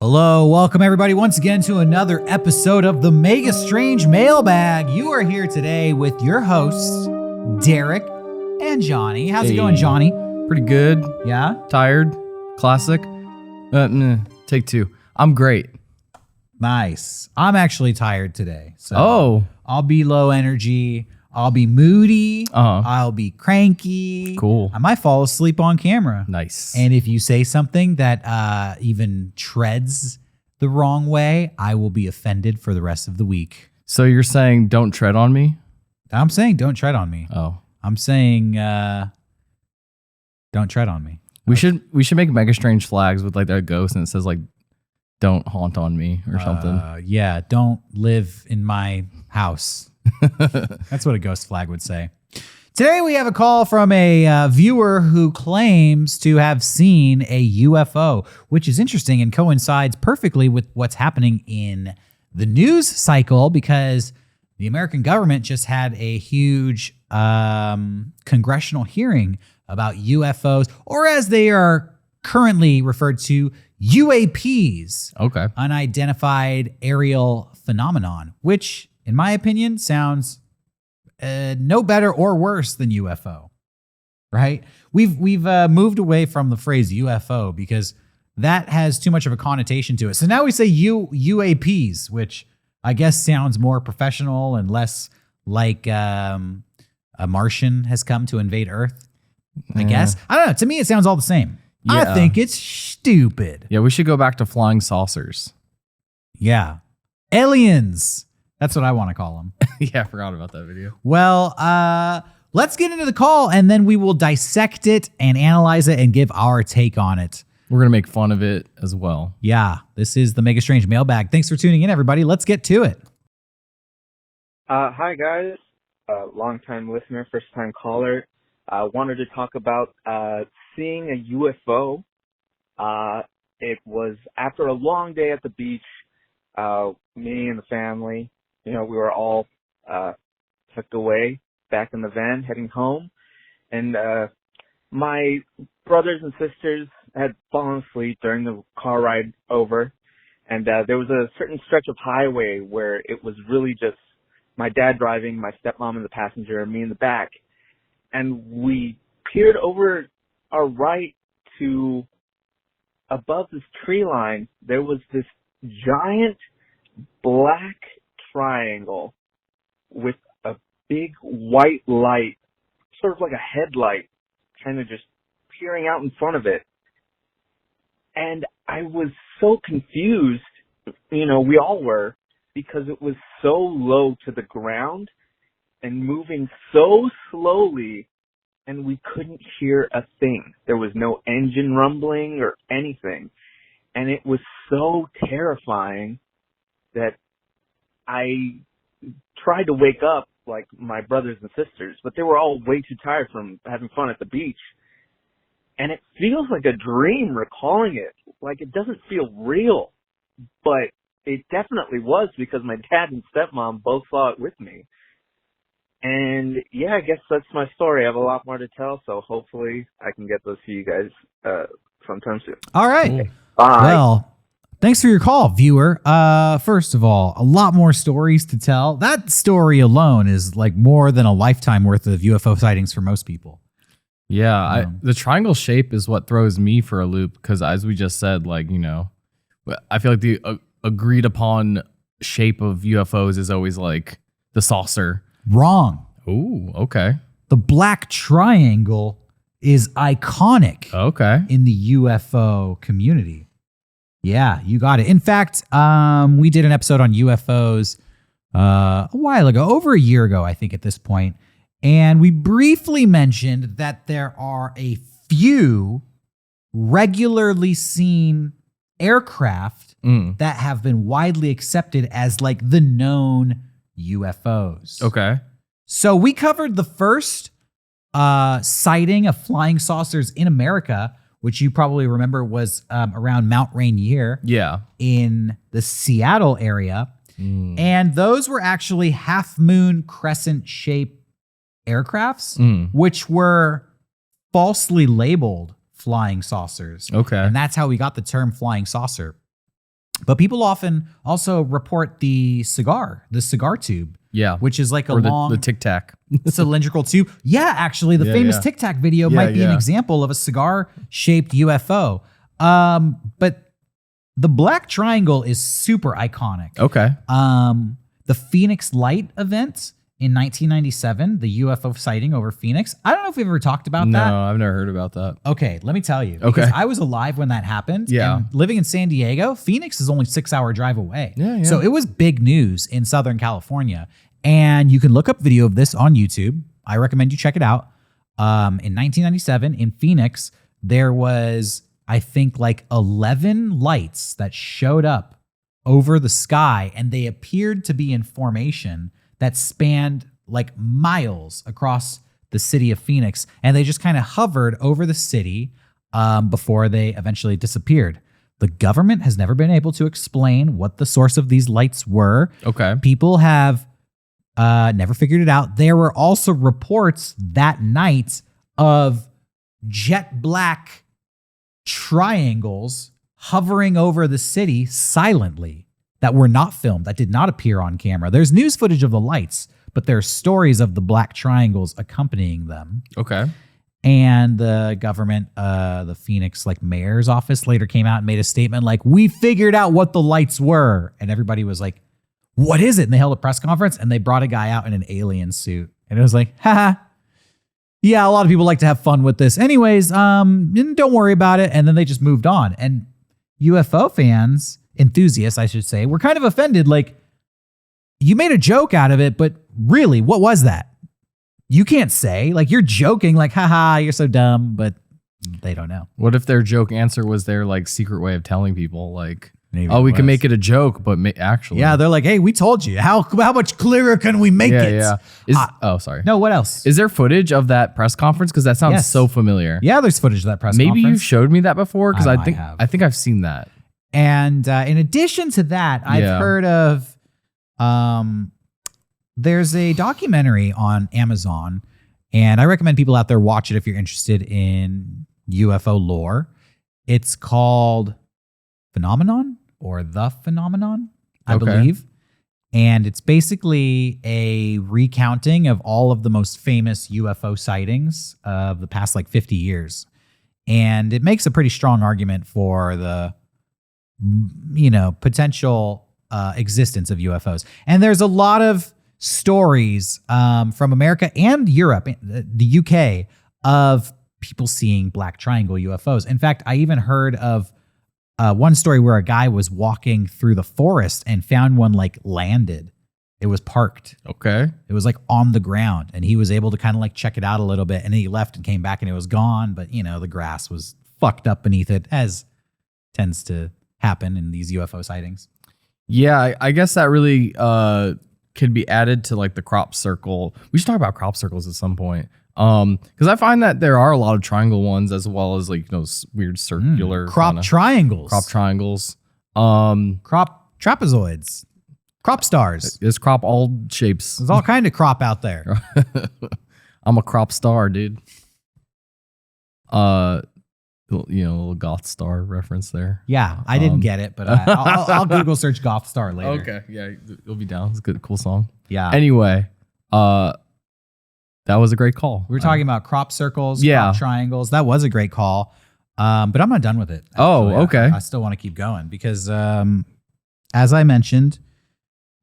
Hello, welcome everybody once again to another episode of the Mega Strange Mailbag. You are here today with your hosts, Derek and Johnny. How's it going, Johnny? Pretty good. Yeah? Tired. Classic. Take two. I'm great. Nice. I'm actually tired today. So I'll be low energy. I'll be moody. I'll be cranky. Cool. I might fall asleep on camera. Nice. And if you say something that even treads the wrong way, I will be offended for the rest of the week. So you're saying don't tread on me? I'm saying don't tread on me. Oh. I'm saying don't tread on me. We should make Mega Strange flags with like their ghost and it says like don't haunt on me or something. Yeah, don't live in my house. That's what a ghost flag would say. Today we have a call from a viewer who claims to have seen a UFO, which is interesting and coincides perfectly with what's happening in the news cycle because the American government just had a huge congressional hearing about UFOs, or as they are currently referred to, UAPs. Okay. Unidentified aerial phenomenon, which in my opinion sounds no better or worse than UFO, right? We've moved away from the phrase UFO because that has too much of a connotation to it. So now we say UAPs, which I guess sounds more professional and less like a Martian has come to invade Earth, I guess. I don't know. To me, it sounds all the same. Yeah. I think it's stupid. Yeah, we should go back to flying saucers. Yeah. Aliens. That's what I want to call them. Yeah, I forgot about that video. Well, let's get into the call and then we will dissect it and analyze it and give our take on it. We're going to make fun of it as well. Yeah, this is the Mega Strange Mailbag. Thanks for tuning in, everybody. Let's get to it. Hi, guys. Long-time listener, first-time caller. Wanted to talk about seeing a UFO. It was after a long day at the beach, me and the family, we were all tucked away back in the van heading home. And my brothers and sisters had fallen asleep during the car ride over. And there was a certain stretch of highway where it was really just my dad driving, my stepmom in the passenger, and me in the back. And we peered over our right to above this tree line. There was this giant black triangle with a big white light, sort of like a headlight, kind of just peering out in front of it. And I was so confused, we all were, because it was so low to the ground and moving so slowly, and we couldn't hear a thing. There was no engine rumbling or anything. And it was so terrifying that I tried to wake up like my brothers and sisters, but they were all way too tired from having fun at the beach. And it feels like a dream recalling it. Like it doesn't feel real, but it definitely was because my dad and stepmom both saw it with me. And yeah, I guess that's my story. I have a lot more to tell, so hopefully I can get those to you guys sometime soon. All right. Cool. Bye. Well, thanks for your call, viewer. First of all, a lot more stories to tell. That story alone is like more than a lifetime worth of UFO sightings for most people. Yeah, the triangle shape is what throws me for a loop because as we just said, I feel like the agreed upon shape of UFOs is always like the saucer. Wrong. Ooh, okay. The black triangle is iconic in the UFO community. Yeah, you got it. In fact, we did an episode on UFOs a while ago, over a year ago, I think at this point. And we briefly mentioned that there are a few regularly seen aircraft that have been widely accepted as like the known UFOs. Okay. So we covered the first sighting of flying saucers in America, which you probably remember was around Mount Rainier. Yeah. In the Seattle area. And those were actually half-moon crescent-shaped aircrafts, which were falsely labeled flying saucers. Okay. And that's how we got the term flying saucer. But people often also report the cigar tube. Yeah. Which is like a or long the Tic-Tac. cylindrical tube. Yeah, actually, the famous Tic-Tac video might be an example of a cigar-shaped UFO. But the black triangle is super iconic. Okay. The Phoenix Light event in 1997, the UFO sighting over Phoenix. I don't know if we've ever talked about that. No, I've never heard about that. Okay, let me tell you. Okay. Because I was alive when that happened. Yeah. And living in San Diego, Phoenix is only 6-hour drive away. Yeah. So it was big news in Southern California. And you can look up video of this on YouTube. I recommend you check it out. In 1997 in Phoenix, there was, I think, like 11 lights that showed up over the sky, and they appeared to be in formation that spanned like miles across the city of Phoenix. And they just kind of hovered over the city before they eventually disappeared. The government has never been able to explain what the source of these lights were. Okay. People have never figured it out. There were also reports that night of jet black triangles hovering over the city silently that were not filmed, that did not appear on camera. There's news footage of the lights, but there's stories of the black triangles accompanying them. Okay. And the government, the Phoenix like mayor's office later came out and made a statement like, we figured out what the lights were. And everybody was like, what is it? And they held a press conference and they brought a guy out in an alien suit. And it was like, haha. Yeah, a lot of people like to have fun with this. Anyways, don't worry about it. And then they just moved on. And UFO fans, enthusiasts, I should say, were kind of offended. Like, you made a joke out of it, but really, what was that? You can't say. Like, you're joking, like, haha, you're so dumb, but they don't know. What if their joke answer was their like secret way of telling people, like, Maybe oh, we it can was. make it a joke, but actually. Yeah, they're like, hey, we told you. How much clearer can we make it? Yeah. Sorry. No, what else? Is there footage of that press conference? Because that sounds Yes. so familiar. Yeah, there's footage of that press Maybe conference. you showed me that before, because I I might think have. I've seen that. And in addition to that, I've Yeah. heard of there's a documentary on Amazon, and I recommend people out there watch it if you're interested in UFO lore. It's called Phenomenon or The Phenomenon, I Okay. believe. And it's basically a recounting of all of the most famous UFO sightings of the past like 50 years. And it makes a pretty strong argument for the, potential existence of UFOs. And there's a lot of stories from America and Europe, the UK, of people seeing black triangle UFOs. In fact, I even heard of one story where a guy was walking through the forest and found one like landed. It was parked. Okay. It was like on the ground, and he was able to kind of like check it out a little bit, and then he left and came back and it was gone. But the grass was fucked up beneath it, as tends to happen in these UFO sightings. Yeah, I guess that really could be added to like the crop circle. We should talk about crop circles at some point. Because I find that there are a lot of triangle ones, as well as like weird circular Crop triangles. crop triangles. Crop trapezoids. Crop stars. There's crop all shapes. There's all kind of crop out there. I'm a crop star, dude. Little goth star reference there. Yeah, I didn't get it, but I'll Google search goth star later. Okay, yeah, it'll be down. It's a good, cool song. Yeah. Anyway, that was a great call. We were talking about crop circles, Yeah. crop triangles. That was a great call. But I'm not done with it. Oh, actually. okay. I still want to keep going because, as I mentioned,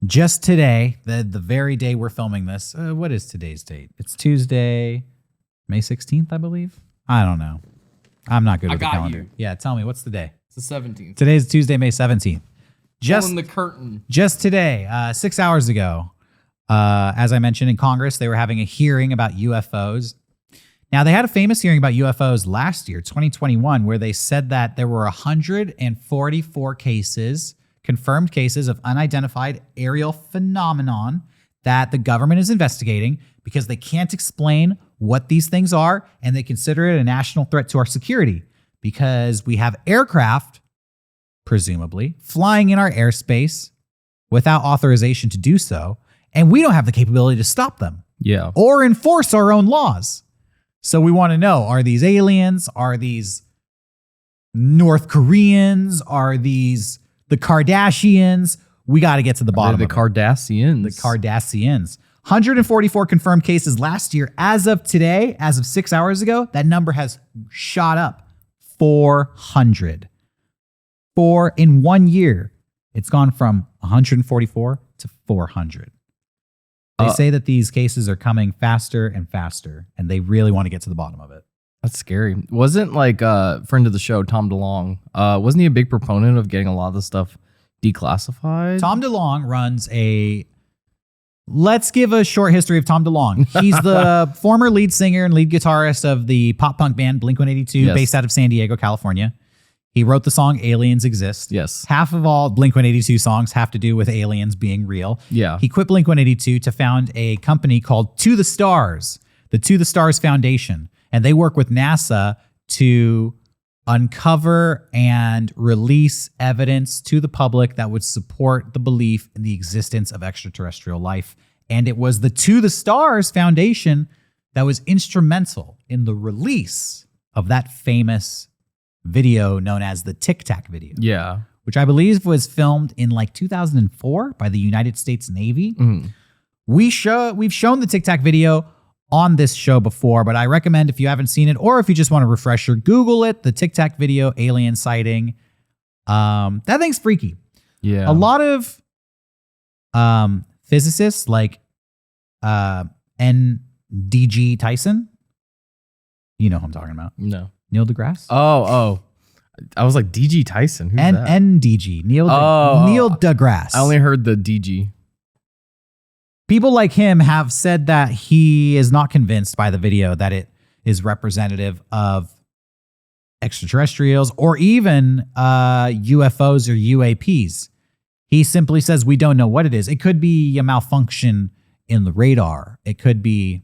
just today, the very day we're filming this, what is today's date? It's Tuesday, May 16th, I believe. I don't know. I'm not good with the calendar. you. Yeah, tell me, what's the day? It's the 17th. Today's Tuesday, May 17th. Pulling the curtain. Just today, 6 hours ago, as I mentioned, in Congress, they were having a hearing about UFOs. Now, they had a famous hearing about UFOs last year, 2021, where they said that there were 144 confirmed cases of unidentified aerial phenomenon that the government is investigating because they can't explain what these things are, and they consider it a national threat to our security because we have aircraft, presumably, flying in our airspace without authorization to do so, and we don't have the capability to stop them Yeah. or enforce our own laws. So we want to know, are these aliens? Are these North Koreans? Are these the Kardashians. We got to get to the bottom The of it. Kardashians. The Kardashians. 144 confirmed cases last year. As of today, as of 6 hours ago, that number has shot up 400. In 1 year, it's gone from 144 to 400. They say that these cases are coming faster and faster, and they really want to get to the bottom of it. That's scary. Wasn't like a friend of the show, Tom DeLonge, wasn't he a big proponent of getting a lot of the stuff declassified? Tom DeLonge runs a... Let's give a short history of Tom DeLonge. He's the former lead singer and lead guitarist of the pop punk band Blink-182, based out of San Diego, California. He wrote the song Aliens Exist. Yes. Half of all Blink-182 songs have to do with aliens being real. Yeah. He quit Blink-182 to found a company called To the Stars, the To the Stars Foundation. And they work with NASA to uncover and release evidence to the public that would support the belief in the existence of extraterrestrial life. And it was the To the Stars Foundation that was instrumental in the release of that famous video known as the Tic-Tac video. Yeah. Which I believe was filmed in like 2004 by the United States Navy. Mm. We've shown the Tic-Tac video on this show before, but I recommend if you haven't seen it or if you just want a refresher, Google it, the Tic-Tac video alien sighting. That thing's freaky. Yeah. A lot of physicists like N.D.G. Tyson, you know who I'm talking about. No. Neil deGrasse? Oh. I was like, DG Tyson. Who's that? N.D.G. Neil deGrasse. I only heard the DG. People like him have said that he is not convinced by the video that it is representative of extraterrestrials or even UFOs or UAPs. He simply says we don't know what it is. It could be a malfunction in the radar. It could be...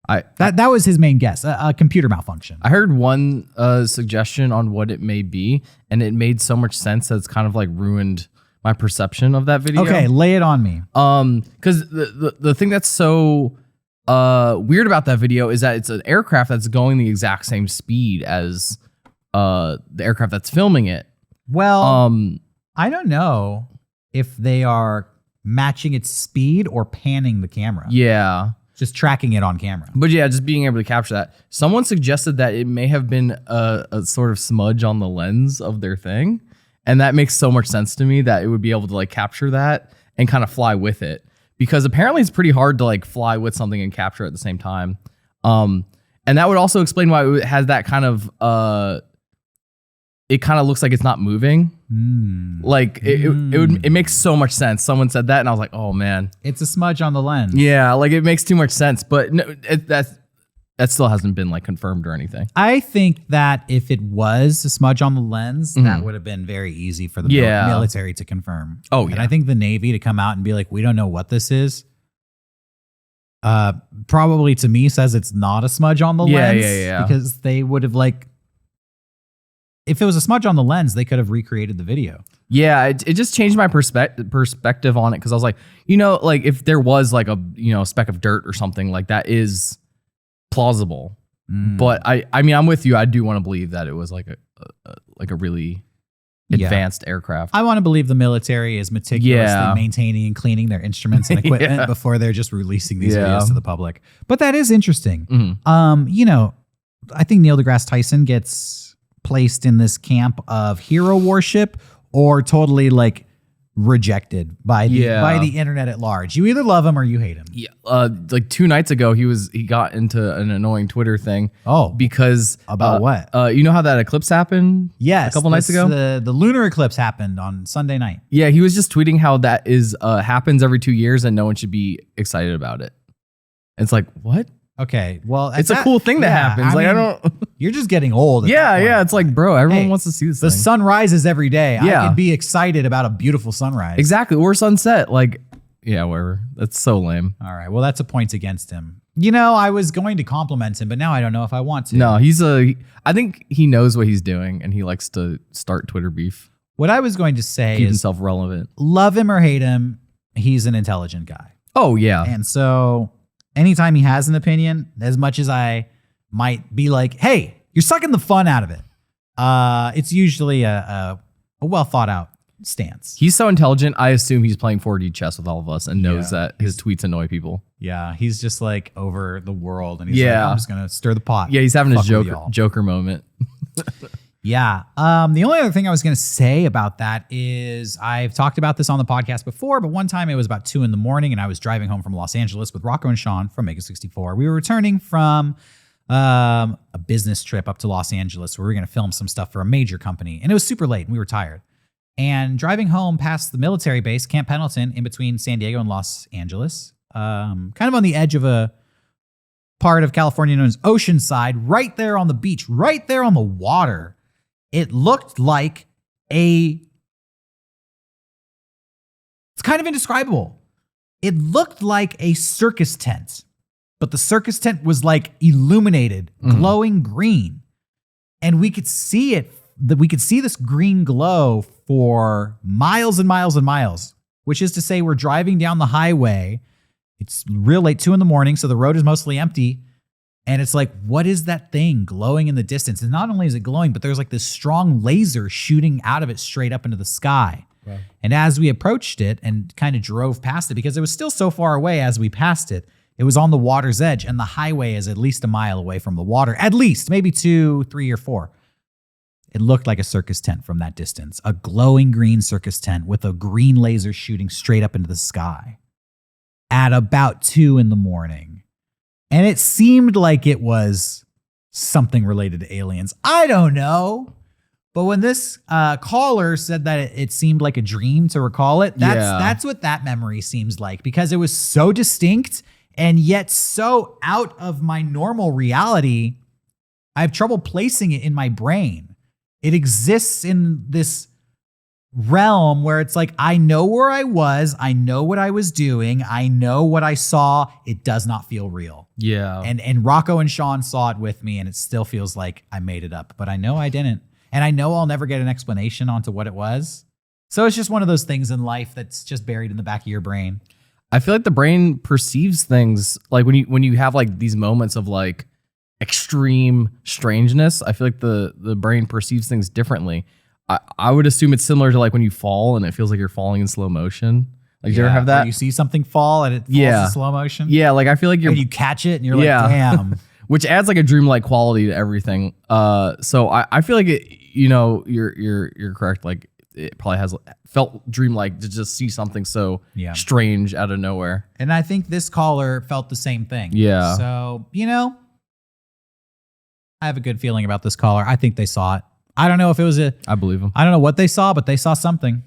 That was his main guess, a computer malfunction. I heard one suggestion on what it may be, and it made so much sense that it's kind of like ruined my perception of that video. Okay, lay it on me. Because the thing that's so weird about that video is that it's an aircraft that's going the exact same speed as the aircraft that's filming it. Well, I don't know if they are matching its speed or panning the camera. Yeah. Just tracking it on camera. But yeah, just being able to capture that. Someone suggested that it may have been a sort of smudge on the lens of their thing. And that makes so much sense to me that it would be able to like capture that and kind of fly with it. Because apparently it's pretty hard to like fly with something and capture at the same time. And that would also explain why it has that kind of, it kind of looks like it's not moving. Like it makes so much sense. Someone said that and I was like, oh man. It's a smudge on the lens. Yeah, like it makes too much sense. But no, that still hasn't been like confirmed or anything. I think that if it was a smudge on the lens, that would have been very easy for the military to confirm. Oh, yeah. And I think the Navy to come out and be like, we don't know what this is. Probably to me says it's not a smudge on the lens. Yeah. Because they would have like, if it was a smudge on the lens, they could have recreated the video. Yeah, it just changed my perspective on it because I was like, like if there was like a a speck of dirt or something like that is plausible. But I mean I'm with you. I do want to believe that it was like a really advanced aircraft. I want to believe the military is meticulously maintaining and cleaning their instruments and equipment before they're just releasing these videos to the public. But that is interesting. I think Neil deGrasse Tyson gets placed in this camp of hero worship or totally like rejected by the internet at large. You either love him or you hate him. Yeah. Like 2 nights ago, he got into an annoying Twitter thing. Oh, because about what? You know how that eclipse happened? Yes, a couple nights ago. The lunar eclipse happened on Sunday night. Yeah, he was just tweeting how that is happens every 2 years and no one should be excited about it. It's like, what? Okay, well, it's a cool thing that happens. I don't. You're just getting old. Yeah. It's like, bro, everyone wants to see this. The thing. sun rises every day. Yeah. I could be excited about a beautiful sunrise. Exactly, or sunset. Like, yeah, whatever. That's so lame. All right, well, that's a point against him. I was going to compliment him, but now I don't know if I want to. No, I think he knows what he's doing, and he likes to start Twitter beef. What I was going to say Keep is, himself relevant. Love him or hate him, he's an intelligent guy. Oh yeah, and so. Anytime he has an opinion, as much as I might be like, hey, you're sucking the fun out of it, it's usually a well thought out stance. He's so intelligent. I assume he's playing 4D chess with all of us and knows that his tweets annoy people. Yeah, he's just like over the world, and he's like, I'm just gonna stir the pot. Yeah, he's having his Joker moment. Yeah. The only other thing I was going to say about that is I've talked about this on the podcast before, but one time it was about 2 a.m. and I was driving home from Los Angeles with Rocco and Sean from Mega 64. We were returning from a business trip up to Los Angeles where we were going to film some stuff for a major company, and it was super late and we were tired. And driving home past the military base, Camp Pendleton, in between San Diego and Los Angeles, kind of on the edge of a part of California known as Oceanside, right there on the beach, right there on the water. It looked like it's kind of indescribable. It looked like a circus tent, but the circus tent was like illuminated, glowing green. And we could see it, we could see this green glow for miles and miles and miles, which is to say we're driving down the highway. It's real late, 2 a.m, so the road is mostly empty. And it's like, what is that thing glowing in the distance? And not only is it glowing, but there's like this strong laser shooting out of it straight up into the sky. Wow. And as we approached it and kind of drove past it, because it was still so far away as we passed it, it was on the water's edge, and the highway is at least a mile away from the water, at least, maybe 2, 3, or 4. It looked like a circus tent from that distance, a glowing green circus tent with a green laser shooting straight up into the sky at about 2 a.m. And it seemed like it was something related to aliens. I don't know. But when this caller said that it seemed like a dream to recall it, that's what that memory seems like, because it was so distinct and yet so out of my normal reality. I have trouble placing it in my brain. It exists in this realm where it's like, I know where I was, I know what I was doing, I know what I saw. It does not feel real. Yeah. And Rocco and Sean saw it with me, and it still feels like I made it up, but I know I didn't. And I know I'll never get an explanation onto what it was. So it's just one of those things in life that's just buried in the back of your brain. I feel like the brain perceives things like when you have like these moments of like extreme strangeness, I feel like the brain perceives things differently. I would assume it's similar to like when you fall and it feels like you're falling in slow motion. Like, do you ever have that? You see something fall and it falls in slow motion? Yeah, like I feel like you catch it and you're like, damn. Which adds like a dreamlike quality to everything. So I feel like it, you're correct. Like it probably felt dreamlike to just see something so strange out of nowhere. And I think this caller felt the same thing. Yeah. So, I have a good feeling about this caller. I think they saw it. I don't know if it was I believe them. I don't know what they saw, but they saw something.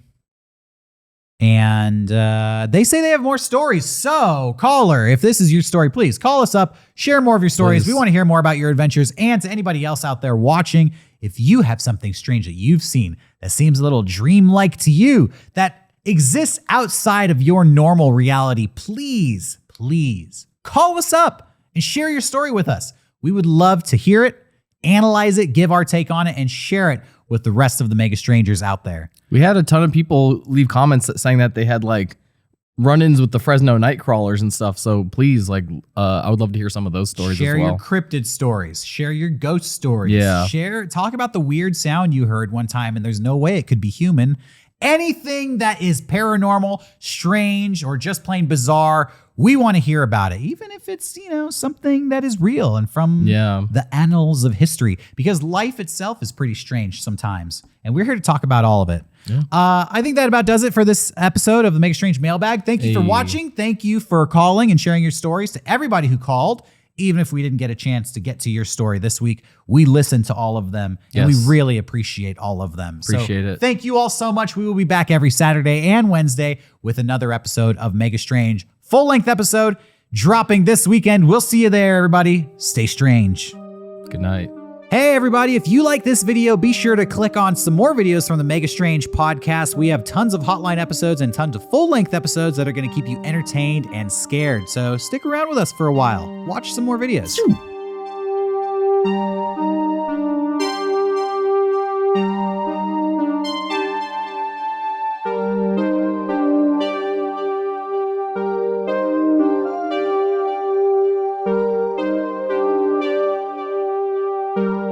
And they say they have more stories. So, caller, if this is your story, please call us up, share more of your stories. Please. We want to hear more about your adventures. And to anybody else out there watching, if you have something strange that you've seen that seems a little dreamlike to you, that exists outside of your normal reality, please call us up and share your story with us. We would love to hear it, analyze it, give our take on it, and share it with the rest of the Mega Strangers out there. We had a ton of people leave comments saying that they had like run-ins with the Fresno night crawlers and stuff. So please, like, I would love to hear some of those stories as well. Share your cryptid stories. Share your ghost stories. Yeah. Talk about the weird sound you heard one time and there's no way it could be human. Anything that is paranormal, strange, or just plain bizarre, we want to hear about it, even if it's, something that is real and from the annals of history, because life itself is pretty strange sometimes. And we're here to talk about all of it. Yeah. I think that about does it for this episode of the Mega Strange Mailbag. Thank you for watching. Thank you for calling and sharing your stories. To everybody who called, even if we didn't get a chance to get to your story this week, we listened to all of them, and we really appreciate all of them. Appreciate it. Thank you all so much. We will be back every Saturday and Wednesday with another episode of Mega Strange. Full-length episode dropping this weekend. We'll see you there, everybody. Stay strange. Good night. Hey, everybody. If you like this video, be sure to click on some more videos from the Mega Strange podcast. We have tons of hotline episodes and tons of full-length episodes that are going to keep you entertained and scared. So stick around with us for a while. Watch some more videos.